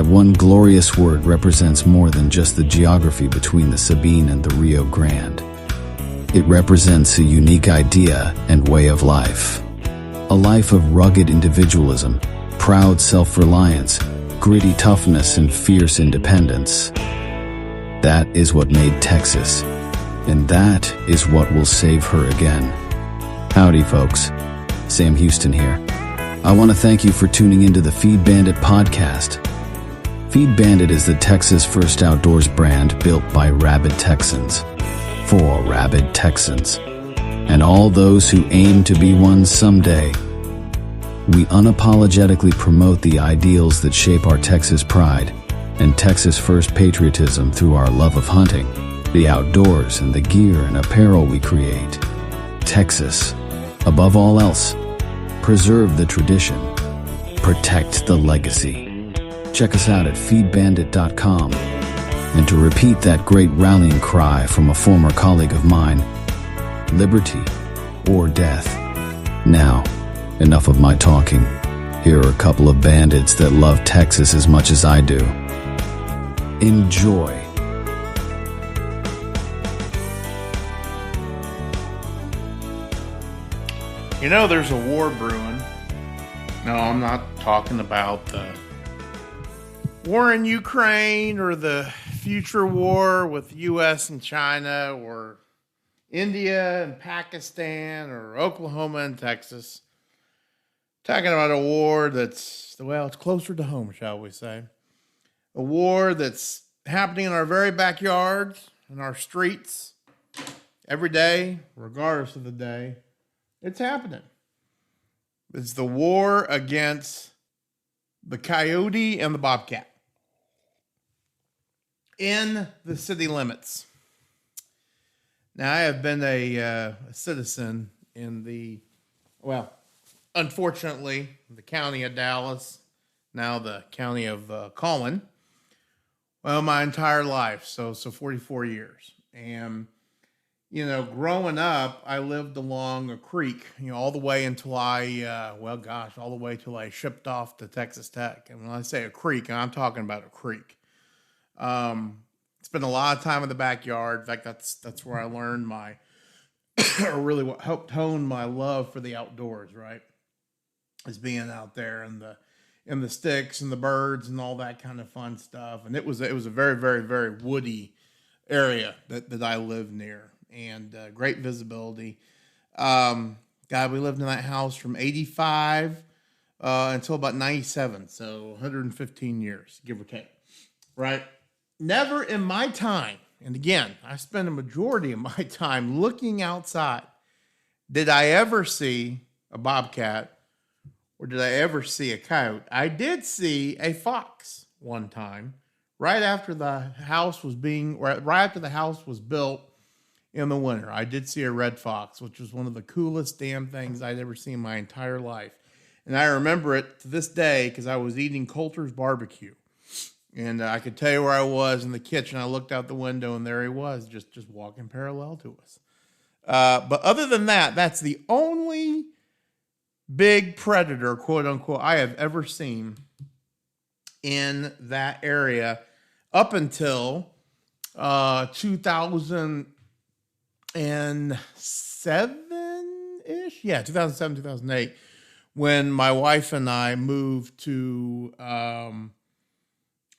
That one glorious word represents more than just the geography between the Sabine and the Rio Grande. It represents a unique idea and way of life. A life of rugged individualism, proud self-reliance, gritty toughness, and fierce independence. That is what made Texas, and that is what will save her again. Howdy, folks. Sam Houston here. I want to thank you for tuning into the Feed Bandit podcast. Feed Bandit is the Texas first outdoors brand built by rabid Texans, for rabid Texans, and all those who aim to be one someday. We unapologetically promote the ideals that shape our Texas pride and Texas first patriotism through our love of hunting, the outdoors, and the gear and apparel we create. Texas, above all else, preserve the tradition, protect the legacy. Check us out at feedbandit.com. And to repeat that great rallying cry from a former colleague of mine, liberty or death. Now, enough of my talking. Here are a couple of bandits that love Texas as much as I do. Enjoy. You know, there's a war brewing. No, I'm not talking about the war in Ukraine or the future war with the U.S. and China or India and Pakistan or Oklahoma and Texas. Talking about a war that's, well, it's closer to home, shall we say. A war that's happening in our very backyards, in our streets, every day, regardless of the day. It's happening. It's the war against the coyote and the bobcat in the city limits. Now, I have been a citizen in the, well, unfortunately, the county of Dallas, now the county of Collin, well, my entire life, so 44 years. And, you know, growing up, I lived along a creek, you know, all the way until all the way till I shipped off to Texas Tech. And when I say a creek, I'm talking about a creek. Spent a lot of time in the backyard. In fact, that's where I learned or really what helped hone my love for the outdoors, right? Is being out there in the sticks and the birds and all that kind of fun stuff. And it was a very, very, very woody area that I lived near, and great visibility. God, we lived in that house from 85 until about 97, so 115 years, give or take, right? Never in my time, and again, I spent a majority of my time looking outside, did I ever see a bobcat or did I ever see a coyote? I did see a fox one time, right after the house was built in the winter. I did see a red fox, which was one of the coolest damn things I'd ever seen in my entire life. And I remember it to this day because I was eating Coulter's barbecue. And I could tell you where I was in the kitchen. I looked out the window, and there he was, just walking parallel to us. But other than that, that's the only big predator, quote unquote, I have ever seen in that area up until 2007-ish? Yeah, 2007, 2008, when my wife and I moved to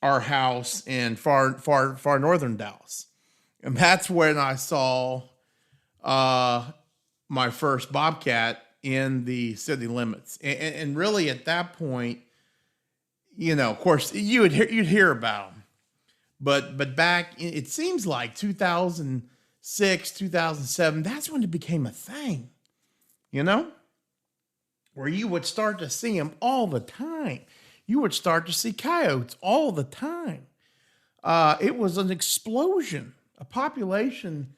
our house in far northern Dallas. And that's when I saw my first bobcat in the city limits. And really at that point, you know, of course, you'd hear about them. But back, it seems like 2006, 2007, that's when it became a thing, you know? Where you would start to see them all the time. You would start to see coyotes all the time. It was an explosion, a population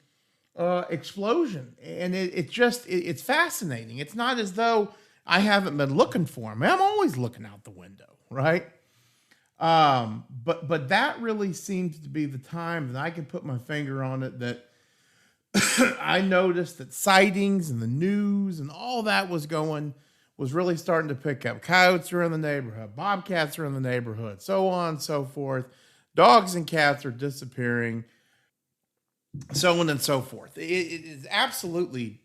explosion. And it's fascinating. It's not as though I haven't been looking for them. I'm always looking out the window, right? But that really seems to be the time that I can put my finger on it, that I noticed that sightings and the news and all that was going was really starting to pick up. Coyotes are in the neighborhood. Bobcats are in the neighborhood. So on and so forth. Dogs and cats are disappearing. So on and so forth. It is absolutely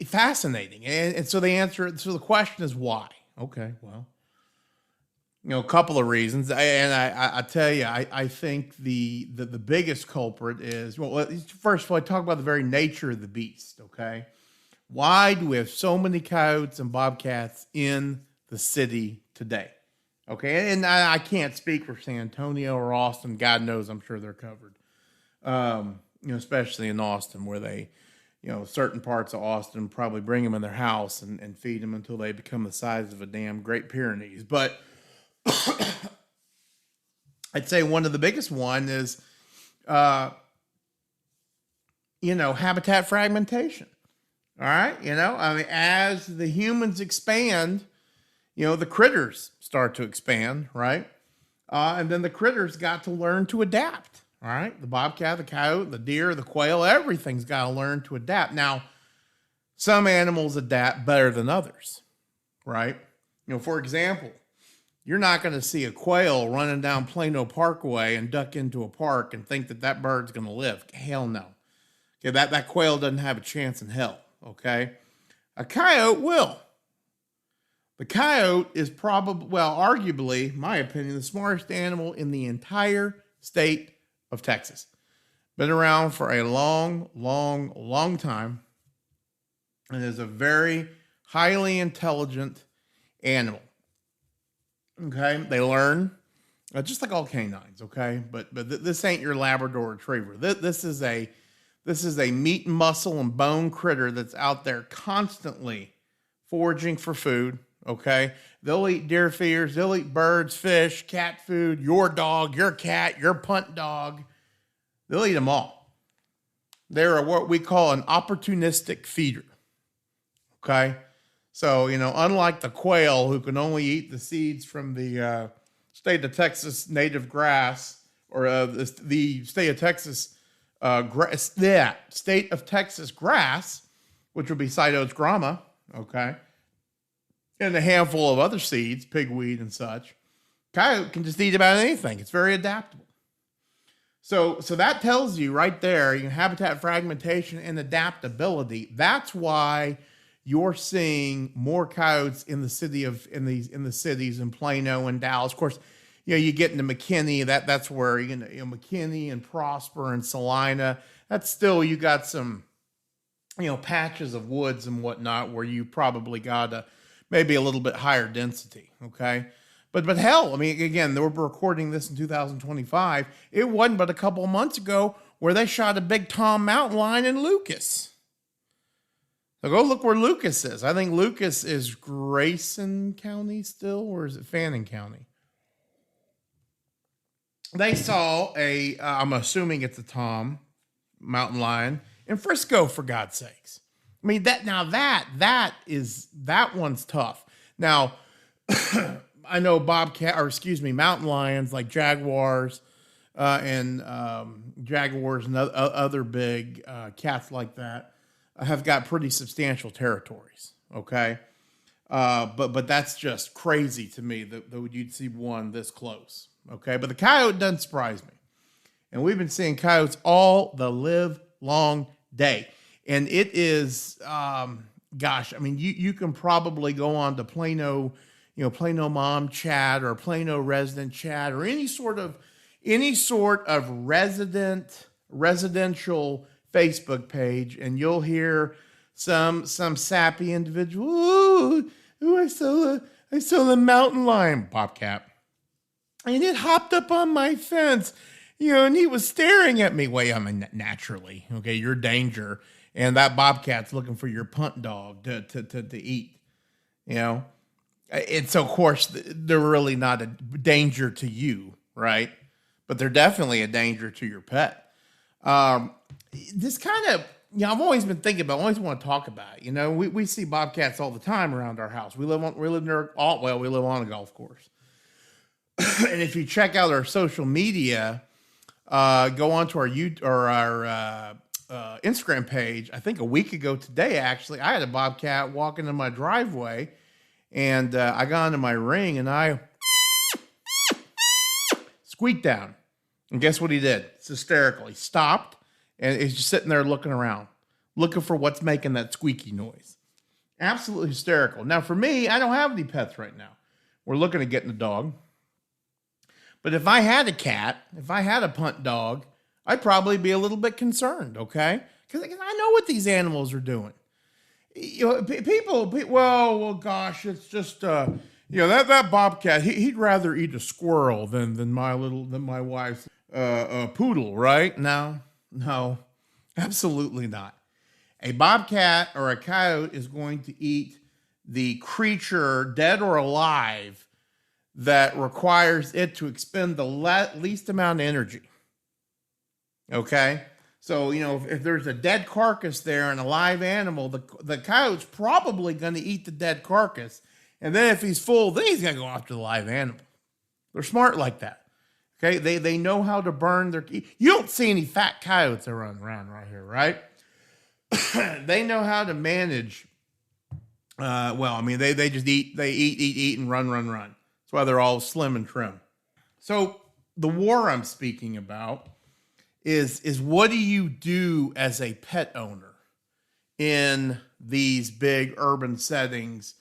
fascinating. And so the question is why? Okay, well, a couple of reasons. I tell you, I think the biggest culprit is, well, first of all, I talk about the very nature of the beast, okay? Why do we have so many coyotes and bobcats in the city today? Okay, and I can't speak for San Antonio or Austin. God knows, I'm sure they're covered. Especially in Austin, where they, certain parts of Austin probably bring them in their house and feed them until they become the size of a damn Great Pyrenees. But I'd say one of the biggest one is, habitat fragmentation. All right. As the humans expand, the critters start to expand, right? And then the critters got to learn to adapt. All right. The bobcat, the coyote, the deer, the quail, everything's got to learn to adapt. Now, some animals adapt better than others, right? For example, you're not going to see a quail running down Plano Parkway and duck into a park and think that bird's going to live. Hell no. Okay, that quail doesn't have a chance in hell, okay? A coyote will. The coyote is arguably, my opinion, the smartest animal in the entire state of Texas. Been around for a long, long, long time and is a very highly intelligent animal. Okay, they learn, just like all canines. Okay, but this ain't your Labrador Retriever. This is a meat and muscle and bone critter that's out there constantly foraging for food. Okay, they'll eat deer feeders, they'll eat birds, fish, cat food, your dog, your cat, your punt dog. They'll eat them all. They're what we call an opportunistic feeder. Okay. So, unlike the quail who can only eat the seeds from the state of Texas native grass or the state of Texas state of Texas grass, which would be Cytodes grama, okay, and a handful of other seeds, pigweed and such, coyote can just eat about anything. It's very adaptable. So that tells you right there, habitat fragmentation and adaptability. That's why you're seeing more coyotes in the cities in Plano and Dallas. Of course, you get into McKinney. That's where McKinney and Prosper and Salina. That's still, you got some patches of woods and whatnot where you probably got maybe a little bit higher density. Okay, but hell, again, we're recording this in 2025. It wasn't but a couple of months ago where they shot a big Tom mountain lion in Lucas. So go look where Lucas is. I think Lucas is Grayson County still, or is it Fannin County? They saw I'm assuming it's a Tom mountain lion in Frisco, for God's sakes. That one's tough. Now, I know mountain lions like jaguars and other big cats like that have got pretty substantial territories, okay? But that's just crazy to me that you'd see one this close, okay? But the coyote doesn't surprise me. And we've been seeing coyotes all the live long day. And it is, you can probably go on to Plano, Plano Mom Chat or Plano Resident Chat or any sort of residential Facebook page, and you'll hear some sappy individual. Ooh, I saw the mountain lion, bobcat, and it hopped up on my fence, and he was staring at me. Naturally, okay, you're danger, and that bobcat's looking for your punt dog to eat. And so of course they're really not a danger to you, right? But they're definitely a danger to your pet. This kind of, I've always been thinking about, I always want to talk about it. We see bobcats all the time around our house. We live on a golf course. And if you check out our social media, go onto our Instagram page. I think a week ago today, actually, I had a bobcat walking in my driveway, And I got into my ring and I squeaked down. And guess what he did? It's hysterical. He stopped and he's just sitting there looking around, looking for what's making that squeaky noise. Absolutely hysterical. Now, for me, I don't have any pets right now. We're looking at getting a dog. But if I had a cat, if I had a punt dog, I'd probably be a little bit concerned, okay? Because I know what these animals are doing. You know, well, gosh, it's just, that bobcat, he'd rather eat a squirrel than my wife's poodle, right? No, absolutely not. A bobcat or a coyote is going to eat the creature, dead or alive, that requires it to expend the least amount of energy. Okay? So, if there's a dead carcass there and a live animal, the coyote's probably going to eat the dead carcass. And then if he's full, then he's going to go after the live animal. They're smart like that. Okay? They know how to burn their... You don't see any fat coyotes that run around right here, right? They know how to manage... they just eat. They eat, and run. That's why they're all slim and trim. So the war I'm speaking about is what do you do as a pet owner in these big urban settings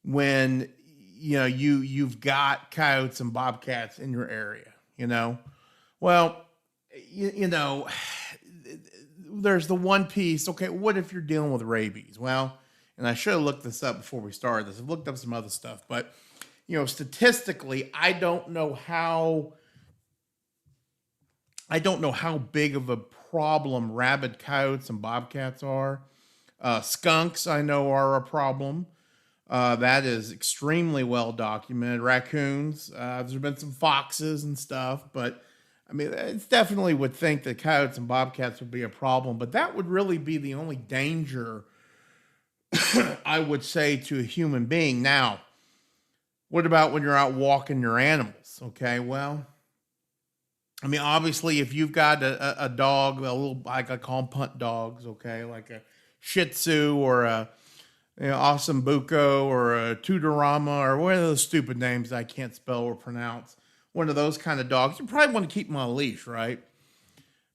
when you've got coyotes and bobcats in your area? Well, there's the one piece. Okay, what if you're dealing with rabies? Well, and I should have looked this up before we started this. I've looked up some other stuff, but statistically, I don't know how big of a problem rabid coyotes and bobcats are. Skunks, I know, are a problem. That is extremely well documented. Raccoons, there's been some foxes and stuff, but it's definitely would think that coyotes and bobcats would be a problem, but that would really be the only danger I would say to a human being. Now, what about when you're out walking your animals? Okay, well, obviously, if you've got a dog, a little, like I call them punt dogs, okay, like a Shih Tzu or a Awesome Buco or a Tutorama or one of those stupid names I can't spell or pronounce, one of those kind of dogs, you probably want to keep them on a leash, right?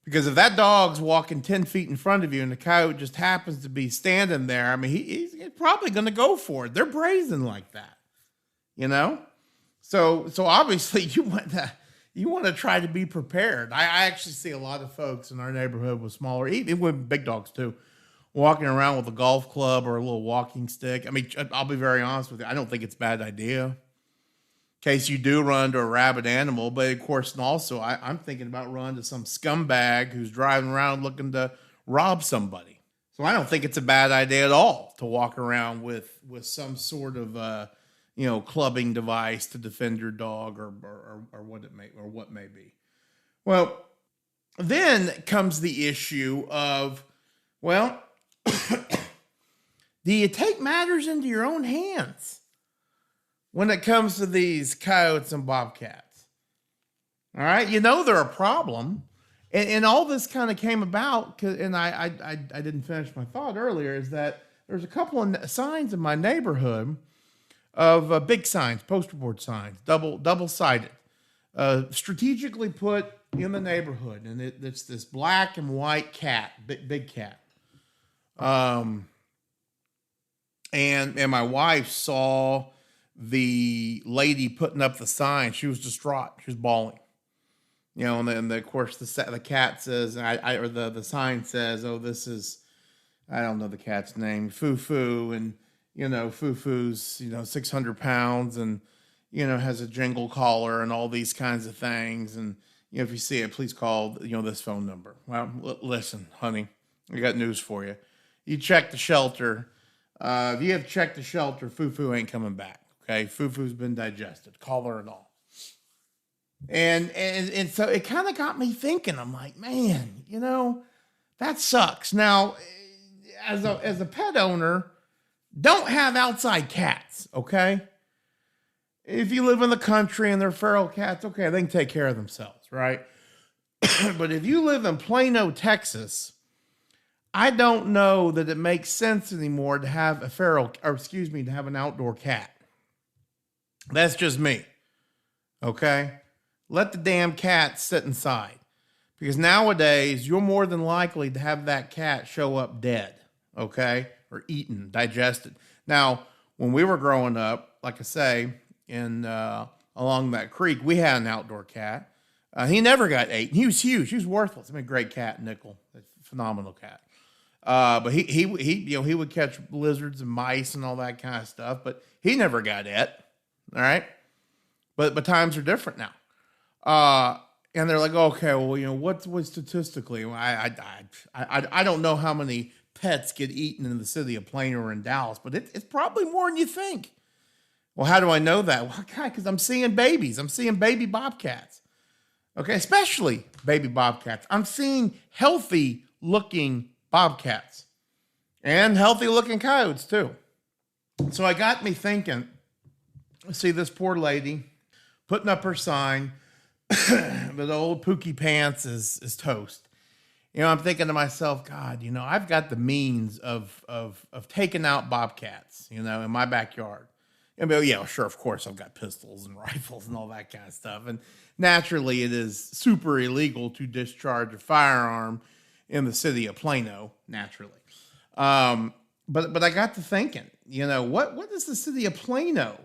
Because if that dog's walking 10 feet in front of you and the coyote just happens to be standing there, he's probably going to go for it. They're brazen like that, So obviously you want to try to be prepared. I actually see a lot of folks in our neighborhood with smaller, even with big dogs too, walking around with a golf club or a little walking stick. I'll be very honest with you. I don't think it's a bad idea. In case you do run into a rabid animal, but of course, and also I'm thinking about running to some scumbag who's driving around looking to rob somebody. So I don't think it's a bad idea at all to walk around with some sort of clubbing device to defend your dog or what may be. Well, then comes the issue of, well, do you take matters into your own hands when it comes to these coyotes and bobcats? All right, they're a problem, and all this kind of came about. And I didn't finish my thought earlier. Is that there's a couple of signs in my neighborhood of big signs, poster board signs, double-sided, strategically put in the neighborhood, and it's this black and white cat, big cat. And my wife saw the lady putting up the sign. She was distraught. She was bawling. And then of course the cat says, or the sign says, "Oh, this is," I don't know the cat's name, Foo-Foo, and Foo-Foo's 600 pounds and has a jingle collar and all these kinds of things. And if you see it, please call this phone number. Well, listen, honey, I got news for you. You check the shelter. If you have checked the shelter, Foo-Foo ain't coming back. Okay, Foo-Foo's been digested, collar and all. And so it kind of got me thinking. I'm like, man, that sucks. Now, as a pet owner, don't have outside cats, okay? If you live in the country and they're feral cats, okay, they can take care of themselves, right? But if you live in Plano, Texas, I don't know that it makes sense anymore to have to have an outdoor cat. That's just me. Okay? Let the damn cat sit inside. Because nowadays, you're more than likely to have that cat show up dead, okay? Or eaten, digested. Now, when we were growing up, like I say, in along that creek, we had an outdoor cat. He never got eaten. He was huge. He was worthless. I mean, great cat, Nickel. Phenomenal cat. But he would catch lizards and mice and all that kind of stuff, but he never got it. All right? But times are different now. And they're like, okay, well, what's statistically? I don't know how many pets get eaten in the city of Plano or in Dallas, but it's probably more than you think. Well, how do I know that? Well, God, because I'm seeing babies. I'm seeing baby bobcats. Okay, especially baby bobcats. I'm seeing healthy looking bobcats and healthy looking coyotes too. So I got me thinking, see this poor lady putting up her sign, but the old Pookie Pants is toast. I'm thinking to myself, God, I've got the means of taking out bobcats, in my backyard. And yeah, sure, of course, I've got pistols and rifles and all that kind of stuff. And naturally, it is super illegal to discharge a firearm in the city of Plano, naturally. But I got to thinking, what does the city of Plano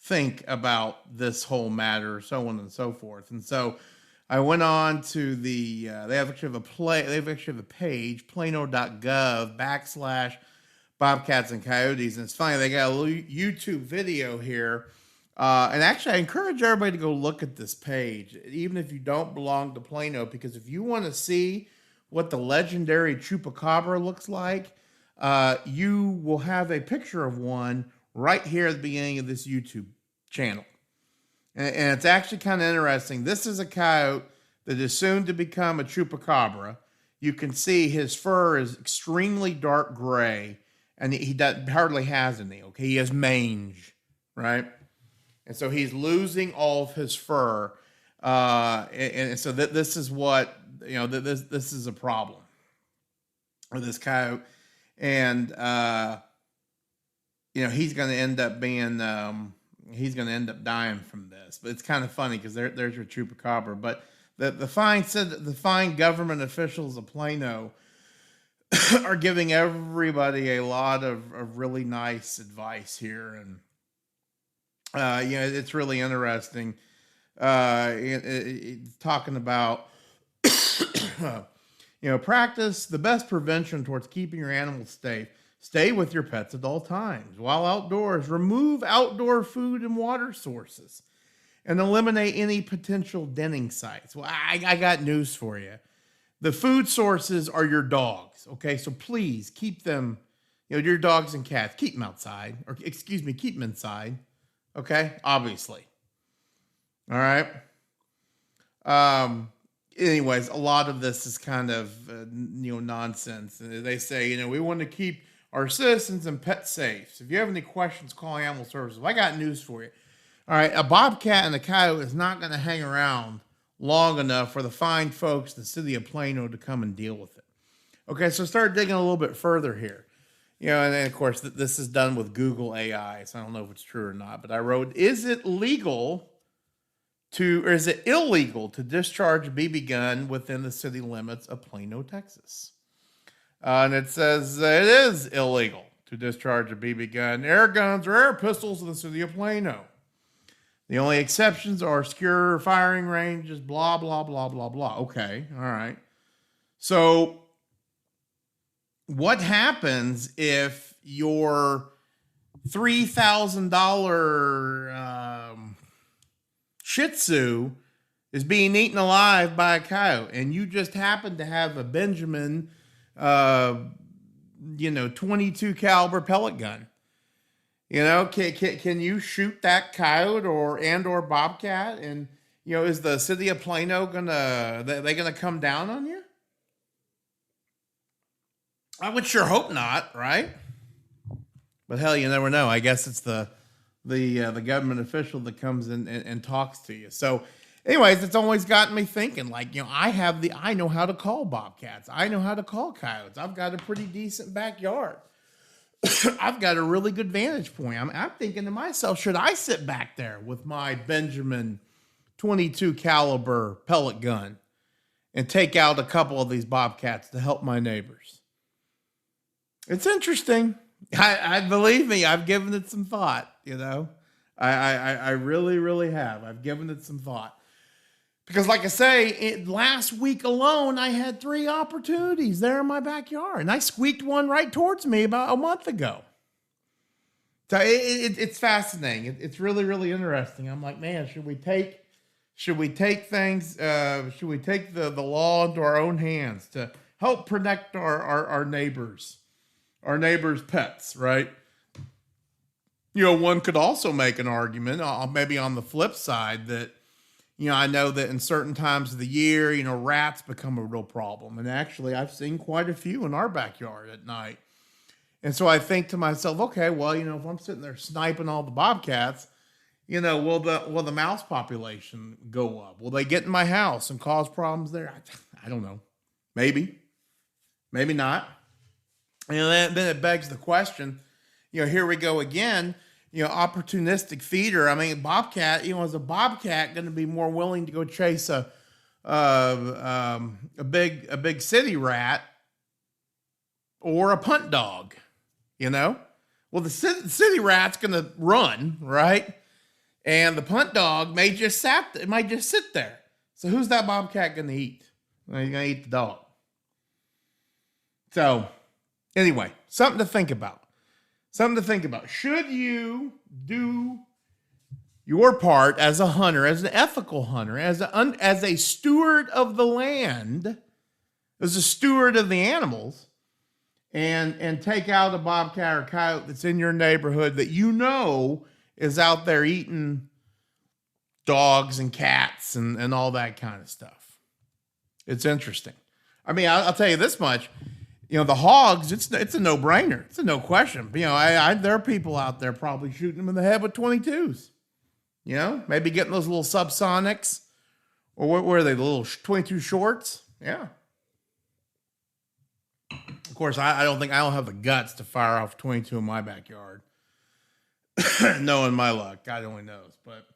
think about this whole matter, so on and so forth? And so I went on to they actually have a page, plano.gov /bobcats and coyotes. And it's funny, they got a little YouTube video here. And actually, I encourage everybody to go look at this page, even if you don't belong to Plano, because if you want to see what the legendary chupacabra looks like, you will have a picture of one right here at the beginning of this YouTube channel. And it's actually kind of interesting. This is a coyote that is soon to become a chupacabra. You can see his fur is extremely dark gray, and he hardly has any, okay? He has mange, right? And so he's losing all of his fur. And so this is what, this is a problem with this coyote. And, he's going to end up being, he's going to end up dying from this. But it's kind of funny because there's your chupacabra. But the fine government officials of Plano are giving everybody a lot of really nice advice here. And, it's really interesting. It's talking about, practice the best prevention towards keeping your animals safe. Stay with your pets at all times. While outdoors, remove outdoor food and water sources and eliminate any potential denning sites. Well, I got news for you. The food sources are your dogs, okay? So please keep them, your dogs and cats, keep them outside. Or, keep them inside, okay? Obviously. All right? Anyways, a lot of this is kind of, nonsense. They say, we want to keep our citizens and pets safe. So if you have any questions, call Animal Services. I got news for you. All right, a bobcat and a coyote is not going to hang around long enough for the fine folks in the city of Plano to come and deal with it. Okay, so start digging a little bit further here. And then, of course, this is done with Google AI, so I don't know if it's true or not. But I wrote, is it illegal to discharge a BB gun within the city limits of Plano, Texas? And it says it is illegal to discharge a BB gun, air guns, or air pistols in the city of Plano. The only exceptions are secure firing ranges, blah, blah, blah, blah, blah. Okay, all right. So what happens if your $3,000 Shih Tzu is being eaten alive by a coyote and you just happen to have a Benjamin 22 caliber pellet gun? Can you shoot that coyote or bobcat? And, is the city of Plano they gonna come down on you? I would sure hope not, right? But hell, you never know. I guess it's the government official that comes in and talks to you. So anyways, it's always gotten me thinking, I know how to call bobcats. I know how to call coyotes. I've got a pretty decent backyard. I've got a really good vantage point. I'm thinking to myself, should I sit back there with my Benjamin 22 caliber pellet gun and take out a couple of these bobcats to help my neighbors? It's interesting. I believe me, I've given it some thought, I really, really have. I've given it some thought. Because like I say, last week alone, I had 3 opportunities there in my backyard. And I squeaked one right towards me about a month ago. So it's fascinating. It's really, really interesting. I'm like, man, should we take things, should we take the law into our own hands to help protect our neighbors' pets, right? One could also make an argument, maybe on the flip side, that, I know that in certain times of the year, rats become a real problem. And actually, I've seen quite a few in our backyard at night. And so I think to myself, okay, well, if I'm sitting there sniping all the bobcats, will the mouse population go up? Will they get in my house and cause problems there? I don't know. Maybe not. Then it begs the question, here we go again. Opportunistic feeder. I mean, bobcat, is a bobcat going to be more willing to go chase a big city rat or a punt dog, Well, the city rat's going to run, right? And the punt dog might just sit there. So who's that bobcat going to eat? Well, he's going to eat the dog. So anyway, something to think about. Should you do your part as a hunter, as an ethical hunter, as a steward of the land, as a steward of the animals, and take out a bobcat or coyote that's in your neighborhood that is out there eating dogs and cats and all that kind of stuff? It's interesting. I mean, I'll tell you this much. The hogs, it's a no-brainer. It's a no question. There are people out there probably shooting them in the head with 22s. Maybe getting those little subsonics. Or what were they, the little 22 shorts? Yeah. Of course, I don't have the guts to fire off 22 in my backyard. Knowing my luck, God only knows. But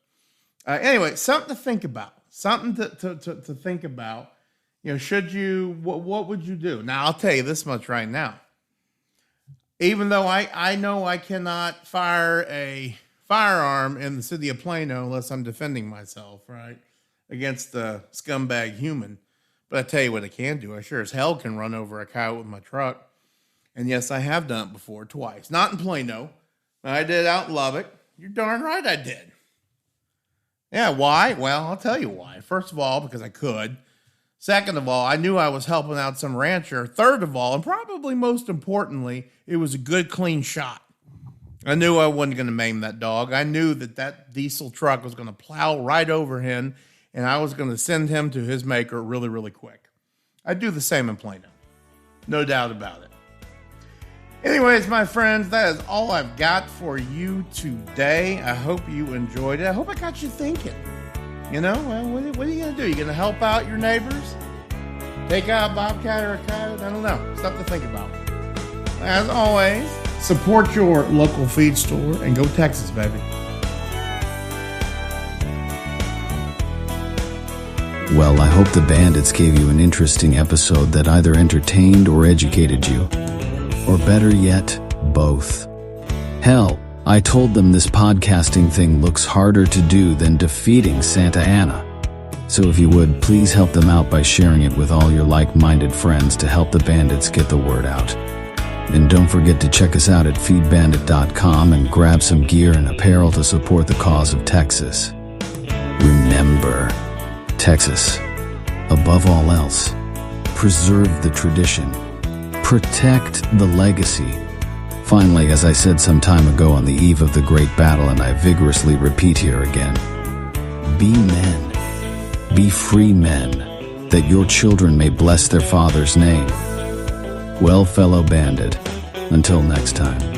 anyway, something to think about. Something to think about. What would you do? Now, I'll tell you this much right now. Even though I know I cannot fire a firearm in the city of Plano unless I'm defending myself, right, against the scumbag human. But I tell you what I can do. I sure as hell can run over a coyote with my truck. And yes, I have done it before, twice. Not in Plano. I did out in Lubbock. You're darn right I did. Yeah, why? Well, I'll tell you why. First of all, because I could. Second of all, I knew I was helping out some rancher. Third of all, and probably most importantly, it was a good, clean shot. I knew I wasn't going to maim that dog. I knew that diesel truck was going to plow right over him, and I was going to send him to his maker really, really quick. I'd do the same in Plano. No doubt about it. Anyways, my friends, that is all I've got for you today. I hope you enjoyed it. I hope I got you thinking. What are you going to do? You going to help out your neighbors? Take out a bobcat or a coyote? I don't know. Something to think about. As always, support your local feed store and go Texas, baby. Well, I hope the Bandits gave you an interesting episode that either entertained or educated you. Or better yet, both. Hell, I told them this podcasting thing looks harder to do than defeating Santa Ana. So if you would, please help them out by sharing it with all your like-minded friends to help the Bandits get the word out. And don't forget to check us out at feedbandit.com and grab some gear and apparel to support the cause of Texas. Remember, Texas, above all else, preserve the tradition, protect the legacy. Finally, as I said some time ago on the eve of the great battle, and I vigorously repeat here again, be men, be free men, that your children may bless their father's name. Well, fellow bandit, until next time.